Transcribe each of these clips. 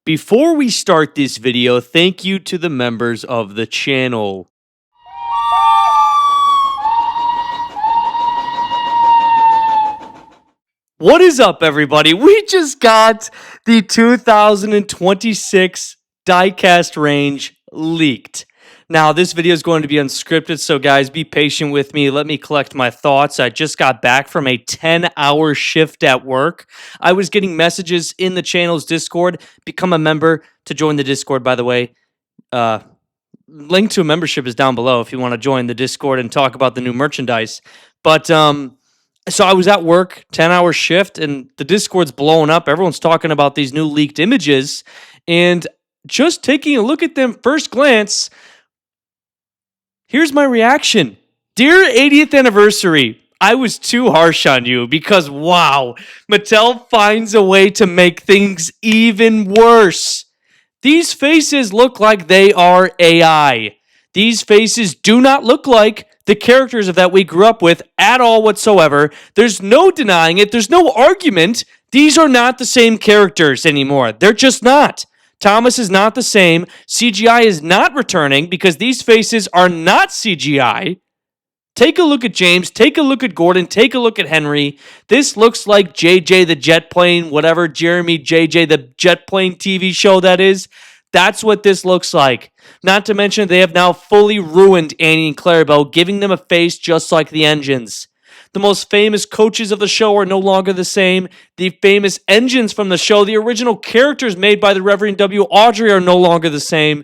Before we start this video, thank you to the members of the channel. What is up, everybody? We just got the 2026 Diecast range leaked. Now, this video is going to be unscripted, so guys, be patient with me. Let me collect my thoughts. I just got back from a 10-hour shift at work. I was getting messages in the channel's Discord. Become a member to join the Discord, by the way. Link to a membership is down below if you want to join the Discord and talk about the new merchandise. But, so I was at work, 10-hour shift, and the Discord's blowing up. Everyone's talking about these new leaked images. And just taking a look at them first glance, here's my reaction. Dear 80th anniversary, I was too harsh on you because, wow, Mattel finds a way to make things even worse. These faces look like they are AI. These faces do not look like the characters of that we grew up with at all whatsoever. There's no denying it. There's no argument. These are not the same characters anymore. They're just not. Thomas is not the same. CGI is not returning because these faces are not CGI. Take a look at James. Take a look at Gordon. Take a look at Henry. This looks like JJ the Jet Plane, whatever Jeremy JJ the Jet Plane TV show that is. That's what this looks like. Not to mention they have now fully ruined Annie and Clarabelle, giving them a face just like the engines. The most famous coaches of the show are no longer the same. The famous engines from the show, the original characters made by the Reverend W. Audrey, are no longer the same.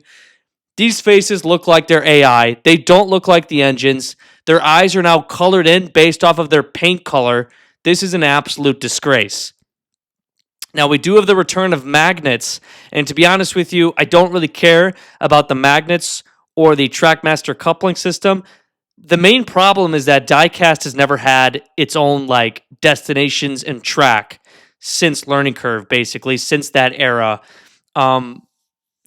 These faces look like they're AI. They don't look like the engines. Their eyes are now colored in based off of their paint color. This is an absolute disgrace. Now, we do have the return of magnets, and to be honest with you, I don't really care about the magnets or the Trackmaster coupling system. The main problem is that Diecast has never had its own, destinations and track since Learning Curve, basically, since that era,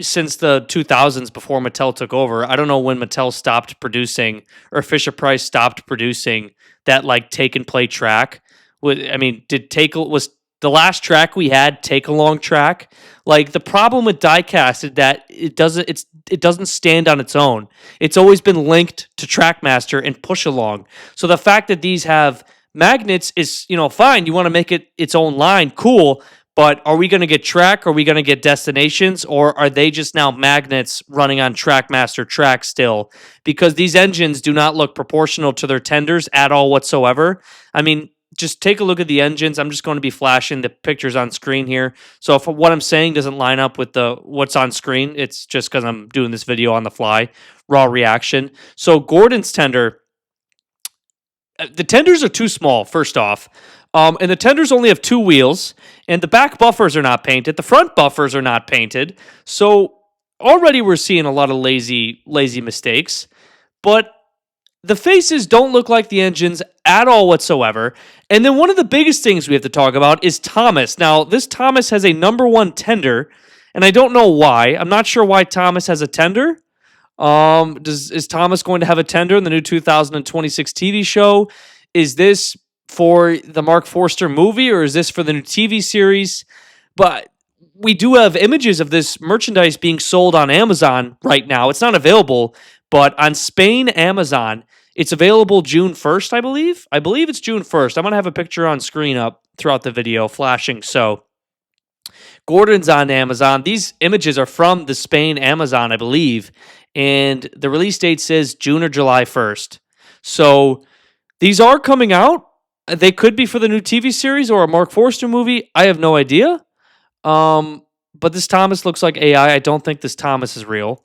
since the 2000s before Mattel took over. I don't know when Mattel stopped producing, or Fisher-Price stopped producing that, take-and-play track. Was the last track we had Take-Along track? The problem with Diecast is that it doesn't stand on its own. It's always been linked to Trackmaster and Push-Along. So the fact that these have magnets is, fine. You want to make it its own line, cool. But are we going to get track? Are we going to get destinations? Or are they just now magnets running on Trackmaster track still? Because these engines do not look proportional to their tenders at all whatsoever. I mean, just take a look at the engines. I'm just going to be flashing the pictures on screen here. So if what I'm saying doesn't line up with what's on screen, it's just because I'm doing this video on the fly, raw reaction. So Gordon's tender, the tenders are too small, first off. And the tenders only have two wheels, and the back buffers are not painted. The front buffers are not painted. So already we're seeing a lot of lazy mistakes. But the faces don't look like the engines at all whatsoever. And then one of the biggest things we have to talk about is Thomas. Now, this Thomas has a number one tender, and I don't know why. I'm not sure why Thomas has a tender. Is Thomas going to have a tender in the new 2026 TV show? Is this for the Mark Forster movie, or is this for the new TV series? But we do have images of this merchandise being sold on Amazon right now. It's not available, but on Spain Amazon, it's available June 1st, I believe. I believe it's June 1st. I'm going to have a picture on screen up throughout the video flashing. So Gordon's on Amazon. These images are from the Spain Amazon, I believe, and the release date says June or July 1st. So these are coming out. They could be for the new TV series or a Mark Forster movie. I have no idea. But this Thomas looks like AI. I don't think this Thomas is real.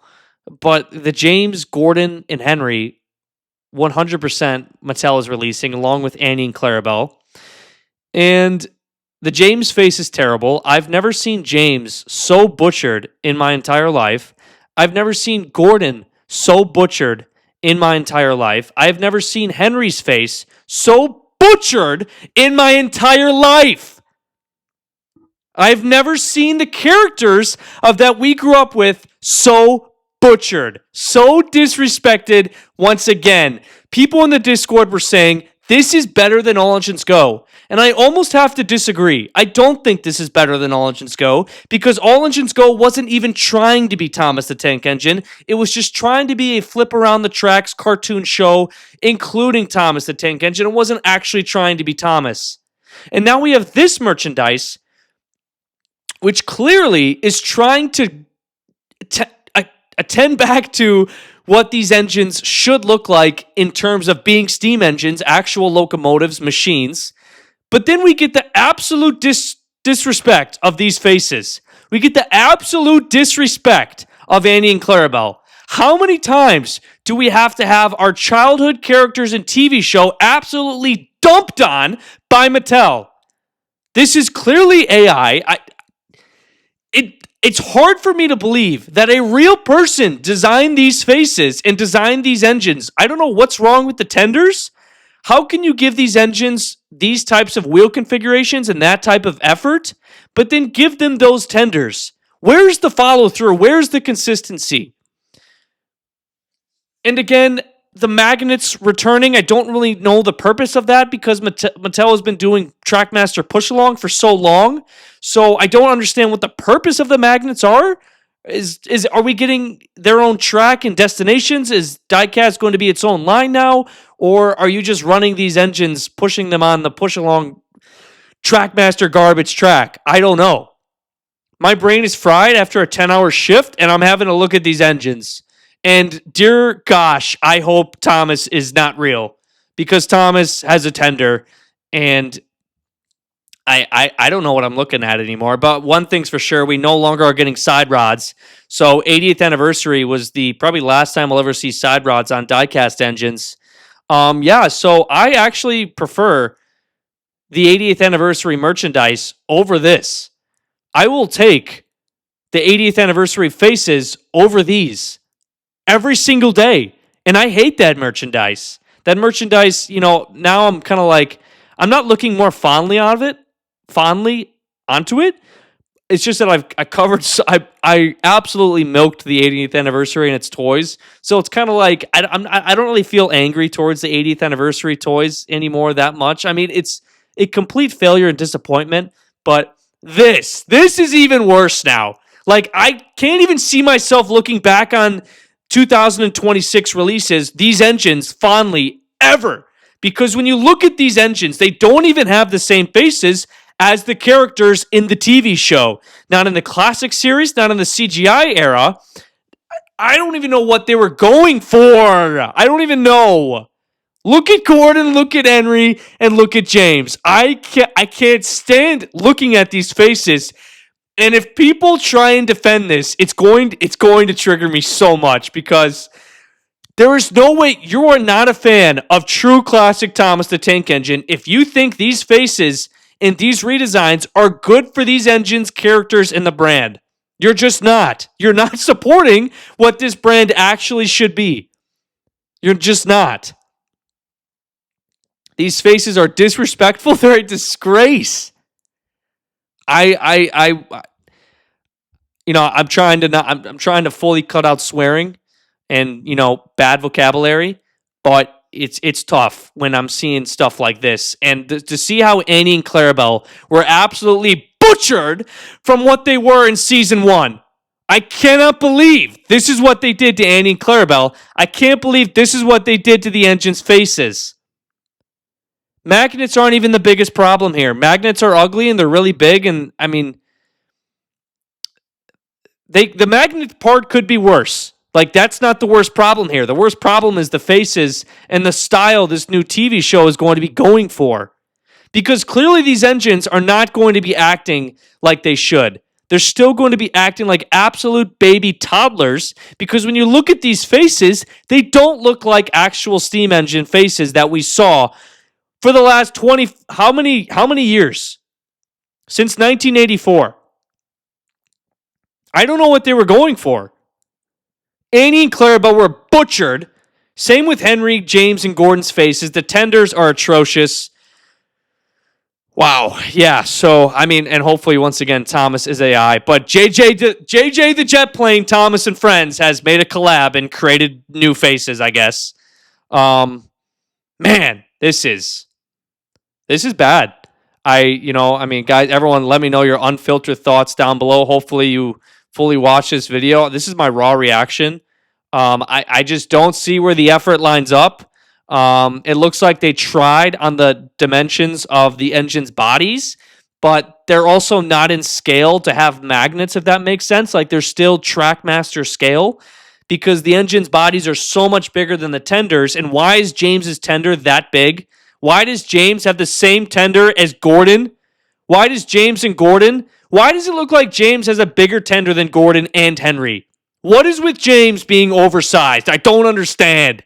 But the James, Gordon, and Henry, 100% Mattel is releasing, along with Annie and Clarabelle. And the James face is terrible. I've never seen James so butchered in my entire life. I've never seen Gordon so butchered in my entire life. I've never seen Henry's face so butchered in my entire life. I've never seen the characters of that we grew up with so butchered, so disrespected once again. People in the Discord were saying, This is better than All Engines Go. And I almost have to disagree. I don't think this is better than All Engines Go because All Engines Go wasn't even trying to be Thomas the Tank Engine. It was just trying to be a flip around the tracks cartoon show, including Thomas the Tank Engine. It wasn't actually trying to be Thomas. And now we have this merchandise, which clearly is trying to attend back to what these engines should look like in terms of being steam engines, actual locomotives, machines. But then we get the absolute disrespect of these faces. We get the absolute disrespect of Annie and Clarabelle. How many times do we have to have our childhood characters in TV show absolutely dumped on by Mattel? This is clearly AI. It's hard for me to believe that a real person designed these faces and designed these engines. I don't know what's wrong with the tenders. How can you give these engines these types of wheel configurations and that type of effort, but then give them those tenders? Where's the follow through? Where's the consistency? And again, the magnets returning, I don't really know the purpose of that because Mattel has been doing Trackmaster push along for so long. So I don't understand what the purpose of the magnets are. Are we getting their own track and destinations? Is Diecast going to be its own line now? Or are you just running these engines, pushing them on the push along Trackmaster garbage track? I don't know. My brain is fried after a 10-hour shift, and I'm having to look at these engines. And dear gosh, I hope Thomas is not real because Thomas has a tender, and I don't know what I'm looking at anymore. But one thing's for sure, we no longer are getting side rods. So 80th anniversary was the probably last time I'll ever see side rods on diecast engines. So I actually prefer the 80th anniversary merchandise over this. I will take the 80th anniversary faces over these every single day. And I hate that merchandise. That merchandise, now I'm kind of like, I'm not looking more fondly onto it. It's just that I absolutely milked the 80th anniversary and its toys. So it's kind of like, I don't really feel angry towards the 80th anniversary toys anymore that much. I mean, it's a complete failure and disappointment, but this is even worse now. Like, I can't even see myself looking back on 2026 releases, these engines fondly ever. Because when you look at these engines, they don't even have the same faces as the characters in the TV show. Not in the classic series, not in the CGI era. I don't even know what they were going for. I don't even know. Look at Gordon, look at Henry, and look at James. I can't stand looking at these faces. And if people try and defend this, it's going to trigger me so much because there is no way you are not a fan of true classic Thomas the Tank Engine if you think these faces and these redesigns are good for these engines, characters, and the brand. You're just not. You're not supporting what this brand actually should be. You're just not. These faces are disrespectful. They're a disgrace. I'm trying to fully cut out swearing and, bad vocabulary, but it's tough when I'm seeing stuff like this. And to see how Annie and Clarabelle were absolutely butchered from what they were in season 1. I cannot believe this is what they did to Annie and Clarabelle. I can't believe this is what they did to the engine's faces. Magnets aren't even the biggest problem here. Magnets are ugly and they're really big, and I mean, the magnet part could be worse. Like, that's not the worst problem here. The worst problem is the faces and the style this new TV show is going to be going for. Because clearly these engines are not going to be acting like they should. They're still going to be acting like absolute baby toddlers because when you look at these faces, they don't look like actual steam engine faces that we saw for the last 20, how many years? Since 1984. I don't know what they were going for. Annie and Clarabelle were butchered. Same with Henry, James, and Gordon's faces. The tenders are atrocious. Wow. Yeah. So, I mean, and hopefully, once again, Thomas is AI. But JJ the Jet Plane, Thomas and Friends, has made a collab and created new faces, I guess. Man, This is bad. I mean, guys, everyone, let me know your unfiltered thoughts down below. Hopefully, you fully watch this video. This is my raw reaction. I just don't see where the effort lines up. It looks like they tried on the dimensions of the engine's bodies, but they're also not in scale to have magnets, if that makes sense. Like they're still Trackmaster scale because the engine's bodies are so much bigger than the tenders. And why is James's tender that big? Why does James have the same tender as Gordon? Why does James and Gordon? Why does it look like James has a bigger tender than Gordon and Henry? What is with James being oversized? I don't understand.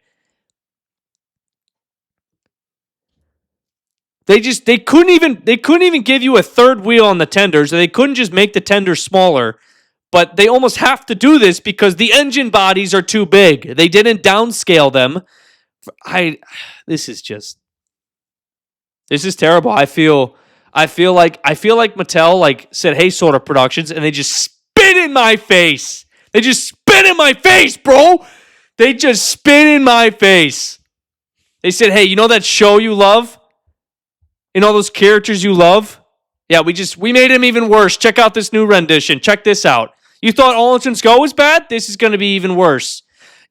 They couldn't even give you a third wheel on the tenders. They couldn't just make the tender smaller. But they almost have to do this because the engine bodies are too big. They didn't downscale them. This is terrible. I feel like Mattel like said, "Hey, Sort of Productions," and they just spit in my face. They just spit in my face, bro. They just spit in my face. They said, "Hey, you know that show you love? You know those characters you love? Yeah, we made them even worse. Check out this new rendition. Check this out. You thought All Engines Go was bad? This is going to be even worse."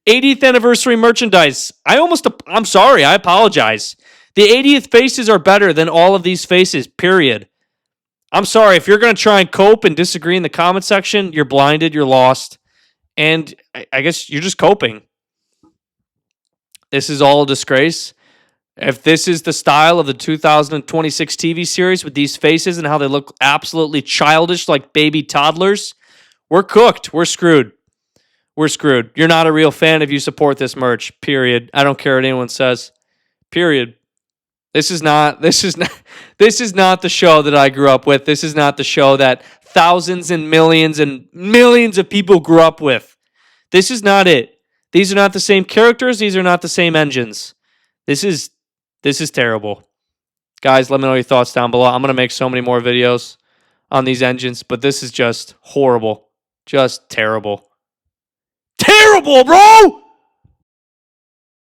80th anniversary merchandise. I'm sorry. I apologize. The 80th faces are better than all of these faces, period. I'm sorry. If you're going to try and cope and disagree in the comment section, you're blinded, you're lost, and I guess you're just coping. This is all a disgrace. If this is the style of the 2026 TV series with these faces and how they look absolutely childish like baby toddlers, we're cooked. We're screwed. We're screwed. You're not a real fan if you support this merch, period. I don't care what anyone says. Period. This is not the show that I grew up with. This is not the show that thousands and millions of people grew up with. This is not it. These are not the same characters. These are not the same engines. This is terrible. Guys, let me know your thoughts down below. I'm going to make so many more videos on these engines, but this is just horrible. Just terrible. Terrible, bro!